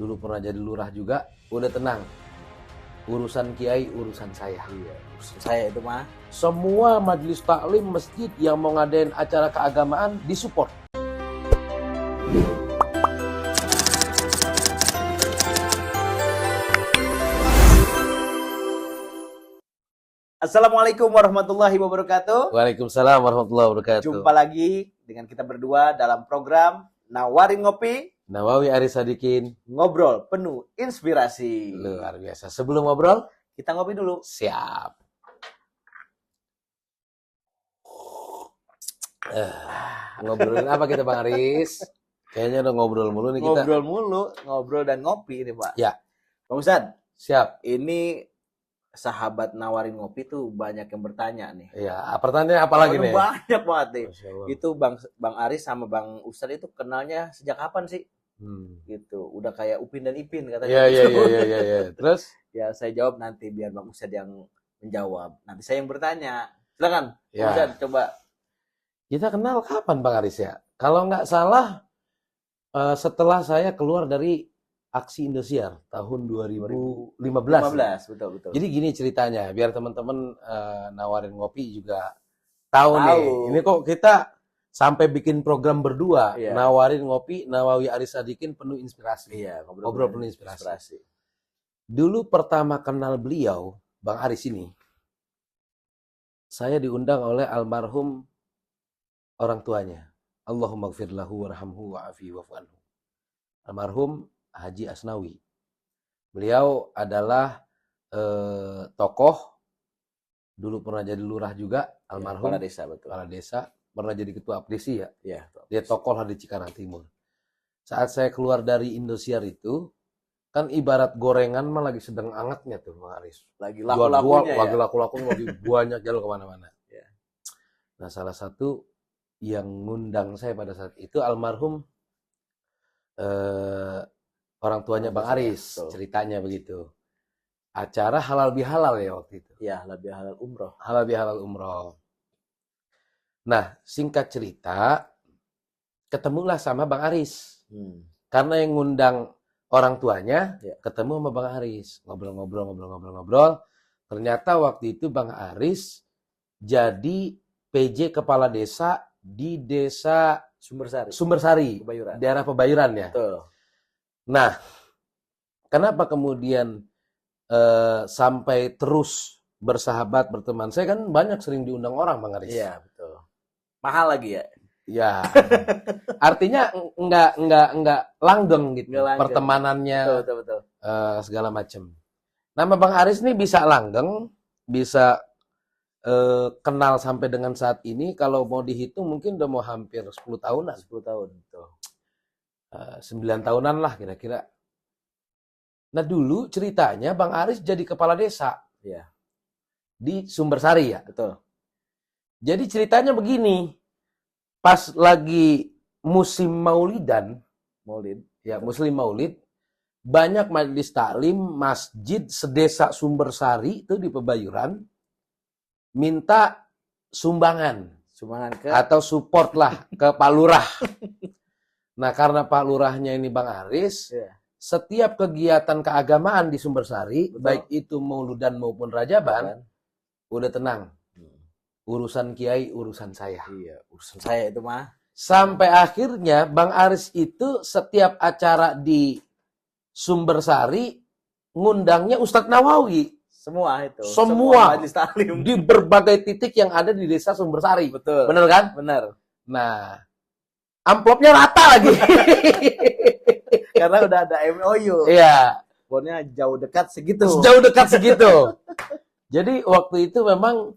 dulu pernah jadi lurah juga, udah tenang. Urusan kiai, urusan saya. Iya, urusan saya itu mah. Semua majelis taklim masjid yang mau ngadain acara keagamaan disupport. Assalamualaikum warahmatullahi wabarakatuh. Waalaikumsalam warahmatullahi wabarakatuh. Jumpa lagi dengan kita berdua dalam program Nawarin Ngopi, Nawawi Aris Sadikin, ngobrol penuh inspirasi. luar biasa. Sebelum ngobrol, Kita ngopi dulu. siap. Ngobrolin apa kita Bang Aris? Kayaknya udah ngobrol mulu nih kita. Ngobrol mulu, ngobrol dan ngopi nih Pak. Ya. Bang Ustadz, Siap. ini sahabat Nawarin Ngopi tuh banyak yang bertanya nih. Ya, pertanyaan apa lagi nih? Banyak banget nih. Masya Allah. Itu Bang Aris sama Bang Ustadz itu kenalnya sejak kapan sih? Gitu. Udah kayak Upin dan Ipin katanya. Iya. Terus? Ya saya jawab nanti biar Bang Ustadz yang menjawab. Nanti saya yang bertanya. Silakan, Ya. Bang Ustadz coba. Kita kenal kapan Bang Aris ya? Kalau nggak salah setelah saya keluar dari aksi Indosiar tahun 2015. 15, betul. Jadi gini ceritanya, biar teman-teman nawarin ngopi juga tahu nih. Ini kok kita sampai bikin program berdua, Iya. nawarin ngopi, Nawawi Aris Sadikin penuh inspirasi. Iya, Ngobrol penuh inspirasi. Dulu pertama kenal beliau, Bang Aris ini, saya diundang oleh almarhum orang tuanya. Allahumma gfir lahu warhamhu wa'afi wa'fu anhu. Almarhum Haji Asnawi. Beliau adalah tokoh, dulu pernah jadi lurah juga, almarhum. Kepala desa, betul. Kepala desa, pernah jadi ketua APDSI ya. Iya, Dia tokoh lah di Cikarang Timur. Saat saya keluar dari Indosiar itu, kan ibarat gorengan mah lagi sedang angetnya tuh Bang Aris. lagi Jual-jual, laku-lakunya lagi ya. laku-lakunya, lagi banyak jalan kemana-mana. Ya. Nah, salah satu yang ngundang saya pada saat itu almarhum orang tuanya Bang Aris, Betul. ceritanya begitu. Acara halal bihalal ya waktu itu. Ya, lebih halal umroh. Halal bihalal umroh. Nah, singkat cerita, ketemulah sama Bang Aris. Karena yang ngundang orang tuanya, Ya. ketemu sama Bang Aris. Ngobrol. Ternyata waktu itu Bang Aris jadi PJ Kepala Desa di Desa Sumbersari, Kebayuran. daerah Pebayuran ya. Betul. Nah, kenapa kemudian sampai terus bersahabat, berteman? Saya kan banyak sering diundang orang, Bang Aris. Iya, betul. Mahal lagi ya. Ya, artinya enggak langgeng gitu, Nggak langgeng. pertemanannya, Betul. segala macam. Nama Bang Aris ini bisa langgeng, bisa kenal sampai dengan saat ini. Kalau mau dihitung mungkin udah mau hampir 10 tahunan, 10 tahun, betul. 9 tahunan lah kira-kira. Nah dulu ceritanya Bang Aris jadi kepala desa Iya, di Sumbersari ya. betul. Jadi ceritanya begini, pas lagi musim Maulidan, Maulid. ya musim Maulid, banyak majelis taklim masjid sedesa Sumbersari itu di Pebayuran minta sumbangan Sumbangan ke atau support lah ke Pak Lurah. Nah karena Pak Lurahnya ini Bang Aris, Iya. setiap kegiatan keagamaan di Sumbersari, Betul. baik itu Mauludan maupun Rajaban, kan? udah tenang. Urusan kiai, urusan saya. Iya, urusan saya itu mah. Sampai akhirnya Bang Aris itu setiap acara di Sumbersari ngundangnya Ustadz Nawawi. Semua itu. Semua. majelis taklim. Di berbagai titik yang ada di desa Sumbersari. Betul. Bener kan? Benar. Nah, amplopnya rata lagi. Karena udah ada MOU. Iya, Pokoknya jauh dekat segitu. sejauh dekat segitu. Jadi waktu itu memang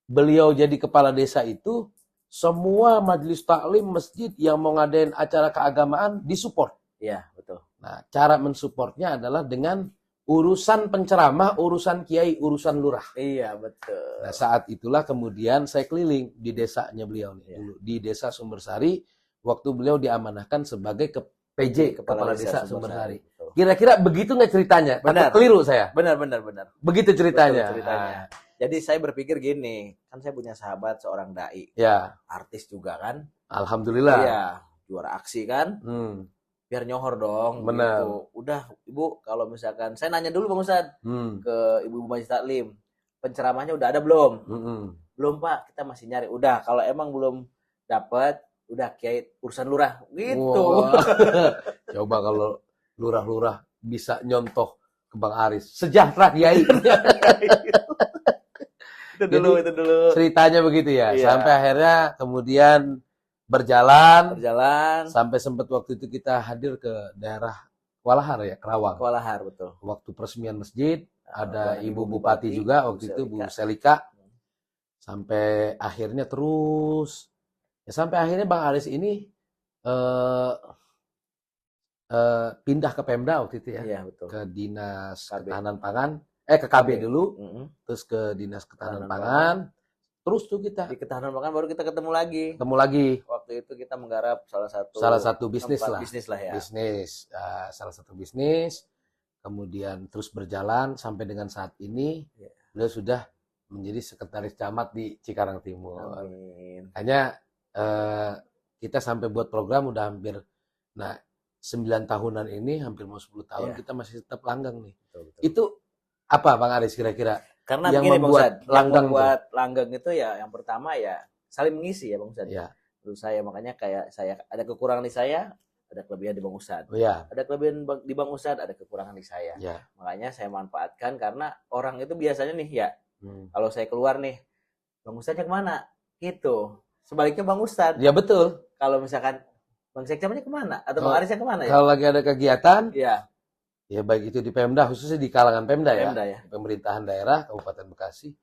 beliau jadi kepala desa itu, semua majelis taklim masjid yang mau ngadain acara keagamaan disupport. Iya, betul. Nah, cara mensupportnya adalah dengan urusan penceramah, urusan kiai, urusan lurah. Iya, betul. Nah, saat itulah kemudian saya keliling di desanya beliau nih, Iya. dulu di Desa Sumbersari, waktu beliau diamanahkan sebagai PJ, Kepala Desa Sumbersari. Betul. Kira-kira begitu nggak ceritanya? Benar. Atau keliru saya? Benar. Begitu ceritanya. Betul ceritanya. Jadi saya berpikir gini, kan saya punya sahabat seorang dai, Ya, artis juga kan? alhamdulillah. Iya, juara aksi kan? biar nyohor dong. Benar. Gitu. Udah Ibu, kalau misalkan saya nanya dulu Bang Ustadz ke Ibu Majelis Taklim, penceramahnya udah ada belum? Belum Pak, kita masih nyari. Udah, kalau emang belum dapat, udah Kiai urusan lurah gitu. Coba kalau lurah-lurah bisa nyontoh ke Bang Aris, sejahtera Kiai. itu dulu. Ceritanya begitu ya. Iya. Sampai akhirnya kemudian berjalan sampai sempat waktu itu kita hadir ke daerah Walahar ya, Kerawang. Walahar, betul. Waktu peresmian masjid, ada Ibu Bupati juga waktu itu, Bu Selika. Sampai akhirnya terus ya, sampai akhirnya Bang Aris ini pindah ke Pemda waktu itu ya. Iya, betul. Ke Dinas KB. Ketahanan Pangan, ke KB dulu, terus ke Dinas Ketahanan Pangan. Terus tuh kita di Ketahanan Pangan baru kita ketemu lagi. Waktu itu kita menggarap salah satu bisnis lah. Ya. Bisnis, salah satu bisnis. Kemudian terus berjalan sampai dengan saat ini, beliau sudah menjadi sekretaris camat di Cikarang Timur. Amin. Hanya kita sampai buat program udah hampir 9 tahunan ini, hampir mau 10 tahun kita masih tetap langgang nih. Betul. Itu apa Bang Aris kira-kira? Karena yang begini, membuat langgang itu ya yang pertama ya saling mengisi ya Bang Ustadz. Ya. Menurut saya, makanya kayak saya ada kekurangan di saya, ada kelebihan di Bang Ustadz. Ya. Ada kelebihan di Bang Ustadz, ada kekurangan di saya. Ya. Makanya saya manfaatkan, karena orang itu biasanya nih ya, kalau saya keluar nih, Bang Ustadznya kemana? Gitu. Sebaliknya Bang Ustadz. Ya betul. Kalau misalkan Bang Sekcamnya kemana? Atau Bang Arisnya kemana ya? Kalau lagi ada kegiatan, ya baik itu di Pemda, khususnya di kalangan Pemda ya. Di pemerintahan daerah Kabupaten Bekasi,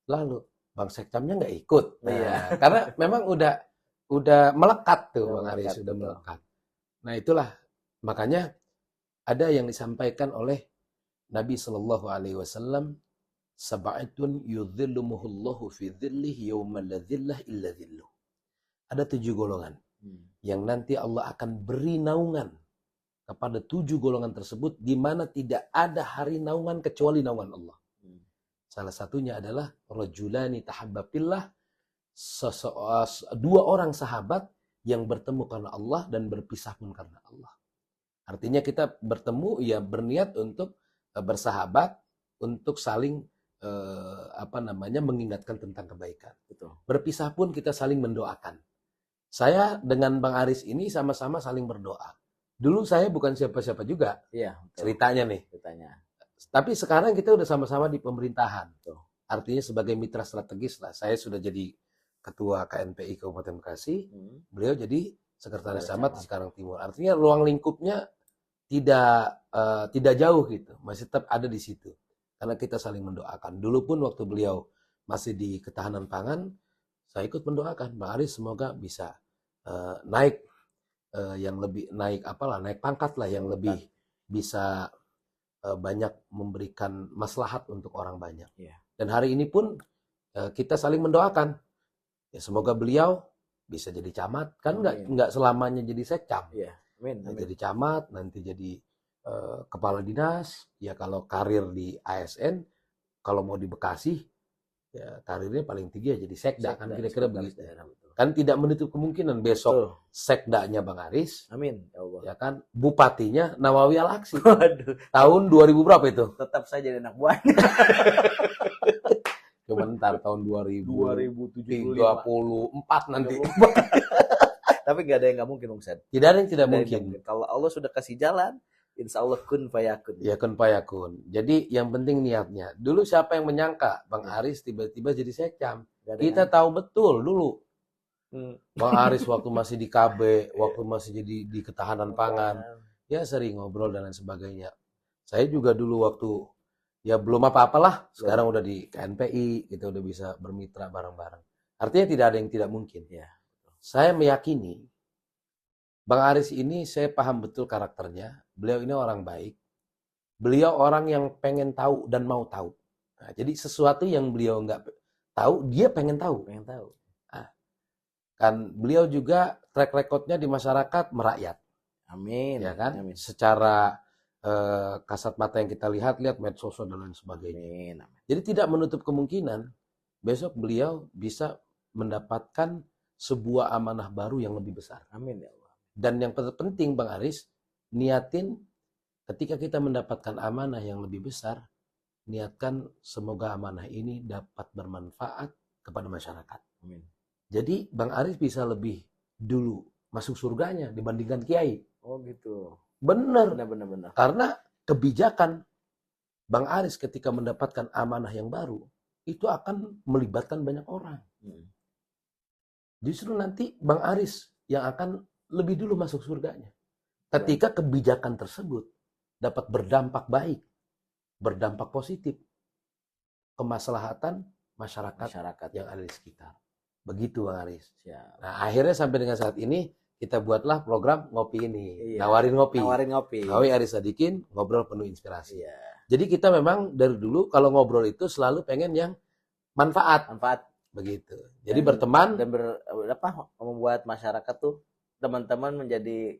lalu Bang Sekcamnya nggak ikut. Karena memang udah melekat tuh Bang Aris, sudah melekat. Nah itulah makanya ada yang disampaikan oleh Nabi Shallallahu Alaihi Wasallam, sab'atun yudhillumuhullahu fi dhillihi yawma la dhillah illa dhilluh. Ada 7 golongan yang nanti Allah akan beri naungan kepada 7 golongan tersebut, di mana tidak ada hari naungan kecuali naungan Allah. Salah satunya adalah rajulani tahabba fillah, 2 orang sahabat yang bertemu karena Allah dan berpisah pun karena Allah. Artinya kita bertemu ya berniat untuk bersahabat, untuk saling mengingatkan tentang kebaikan. Betul. Berpisah pun kita saling mendoakan. Saya dengan Bang Aris ini sama-sama saling berdoa. Dulu saya bukan siapa-siapa juga. Iya, ceritanya nih. Tapi sekarang kita udah sama-sama di pemerintahan. Betul. Artinya sebagai mitra strategis lah. Saya sudah jadi ketua KNPI Kabupaten Bekasi. Beliau jadi sekretaris camat di Cikarang Timur. Artinya ruang lingkupnya tidak jauh gitu. Masih tetap ada di situ. Karena kita saling mendoakan. Dulu pun waktu beliau masih di Ketahanan Pangan, saya ikut mendoakan Bang Aris semoga bisa naik yang lebih naik pangkat lah, yang lebih bisa banyak memberikan maslahat untuk orang banyak. Dan hari ini pun kita saling mendoakan ya, semoga beliau bisa jadi camat, kan nggak selamanya jadi sekcam. Amin. Jadi camat, nanti jadi kepala dinas, ya kalau karir di ASN, kalau mau di Bekasi ya karirnya paling tinggi ya jadi sekda, kan kira-kira begitu. Kan tidak menutup kemungkinan besok sekdanya Bang Aris. Amin, ya Allah. Ya kan, bupatinya Nawawi Al-Aksi. Tahun 2000 berapa itu? Tetap saya jadi anak buahnya. Cuma ntar tahun 2034 nanti. Tapi nggak ada yang nggak mungkin, Bang Ustadz. Tidak ada yang tidak mungkin. Kalau Allah sudah kasih jalan, insya Allah kun fayakun. Ya kun fayakun. Jadi yang penting niatnya. Dulu siapa yang menyangka Bang Aris tiba-tiba jadi sekcam? Kita tahu betul dulu. Bang Aris waktu masih di KB, waktu masih jadi di Ketahanan Pangan, ya sering ngobrol dan lain sebagainya. Saya juga dulu waktu ya belum apa-apalah, sekarang udah di KNPI, kita udah bisa bermitra bareng-bareng. Artinya tidak ada yang tidak mungkin. Saya meyakini Bang Aris ini, saya paham betul karakternya. Beliau ini orang baik. Beliau orang yang pengen tahu dan mau tahu. Nah, jadi sesuatu yang beliau nggak tahu, dia pengen tahu. Kan beliau juga track recordnya di masyarakat merakyat. Amin. Ya kan? Amin. Secara kasat mata yang kita lihat medsos dan lain sebagainya. Amin. Jadi tidak menutup kemungkinan besok beliau bisa mendapatkan sebuah amanah baru yang lebih besar. Amin ya Allah. Dan yang penting Bang Aris, niatin ketika kita mendapatkan amanah yang lebih besar, niatkan semoga amanah ini dapat bermanfaat kepada masyarakat. Amin. Jadi Bang Aris bisa lebih dulu masuk surganya dibandingkan kiai. Oh gitu. Bener. Benar. Karena kebijakan Bang Aris ketika mendapatkan amanah yang baru, itu akan melibatkan banyak orang. Justru nanti Bang Aris yang akan lebih dulu masuk surganya. Ketika kebijakan tersebut dapat berdampak baik, berdampak positif, kemaslahatan masyarakat yang ada di sekitar. Begitu Bang Aris. Siap. Nah akhirnya sampai dengan saat ini, kita buatlah program ngopi ini. Iya. Nawarin ngopi. Ngawi Aris Sadikin, ngobrol penuh inspirasi. Iya. Jadi kita memang dari dulu kalau ngobrol itu selalu pengen yang manfaat. Begitu. Jadi berteman dan membuat masyarakat tuh teman-teman menjadi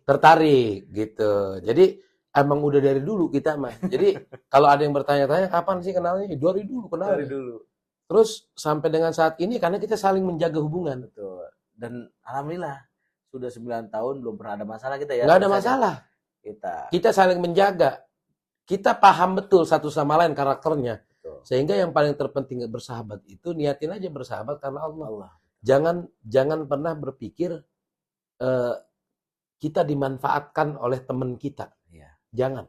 tertarik gitu. Jadi emang udah dari dulu kita mah. Jadi kalau ada yang bertanya-tanya kapan sih kenalnya? Dari dulu kenal. Dari dulu. Terus sampai dengan saat ini karena kita saling menjaga hubungan. Betul. Dan alhamdulillah sudah 9 tahun belum pernah ada masalah kita ya. Nggak ada masalah. Kita saling menjaga. Kita paham betul satu sama lain karakternya. Sehingga yang paling terpenting bersahabat itu niatin aja bersahabat karena Allah. Jangan pernah berpikir kita dimanfaatkan oleh teman kita. Iya. Jangan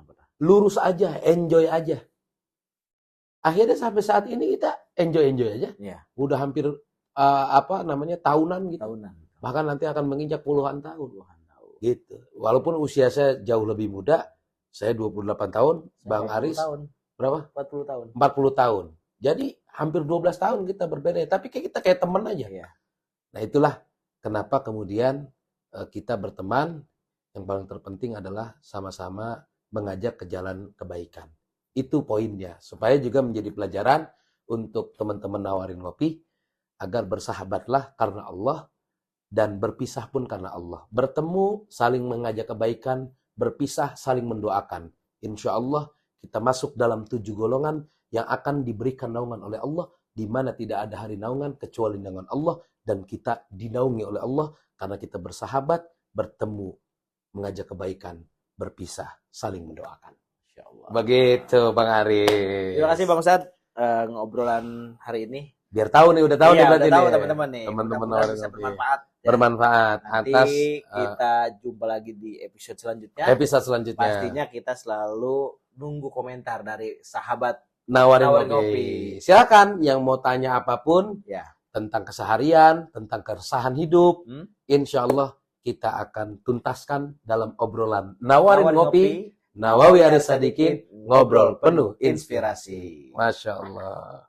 pernah. Lurus aja, enjoy aja. Akhirnya sampai saat ini kita enjoy aja. Iya. Udah hampir tahunan gitu. Bahkan nanti akan menginjak puluhan tahun. Gitu. Walaupun usia saya jauh lebih muda, saya 28 tahun, Bang Aris berapa? 40 tahun. 40 tahun. Jadi hampir 12 tahun kita berbeda, tapi kita kayak teman aja. Iya. Nah, itulah kenapa kemudian kita berteman. Yang paling terpenting adalah sama-sama mengajak ke jalan kebaikan. Itu poinnya, supaya juga menjadi pelajaran untuk teman-teman nawarin ngopi agar bersahabatlah karena Allah dan berpisah pun karena Allah. Bertemu saling mengajak kebaikan, berpisah saling mendoakan. Insya Allah kita masuk dalam 7 golongan yang akan diberikan naungan oleh Allah, di mana tidak ada hari naungan kecuali naungan Allah, dan kita dinaungi oleh Allah karena kita bersahabat, bertemu, mengajak kebaikan, berpisah, saling mendoakan. Insya Allah. Begitu Bang Aris. Terima kasih Bang Ustadz ngobrolan hari ini. Biar tahu nih, udah tahu nih berarti tahu teman-teman nih. Teman-teman bisa bermanfaat. Bermanfaat. Nanti kita jumpa lagi di episode selanjutnya. Pastinya kita selalu nunggu komentar dari sahabat Nawarin Ngopi. Silakan yang mau tanya apapun tentang keseharian, tentang keresahan hidup, insya Allah kita akan tuntaskan dalam obrolan Nawarin Ngopi. Nawawi Aris Sadikin, ngobrol penuh inspirasi. Masya Allah.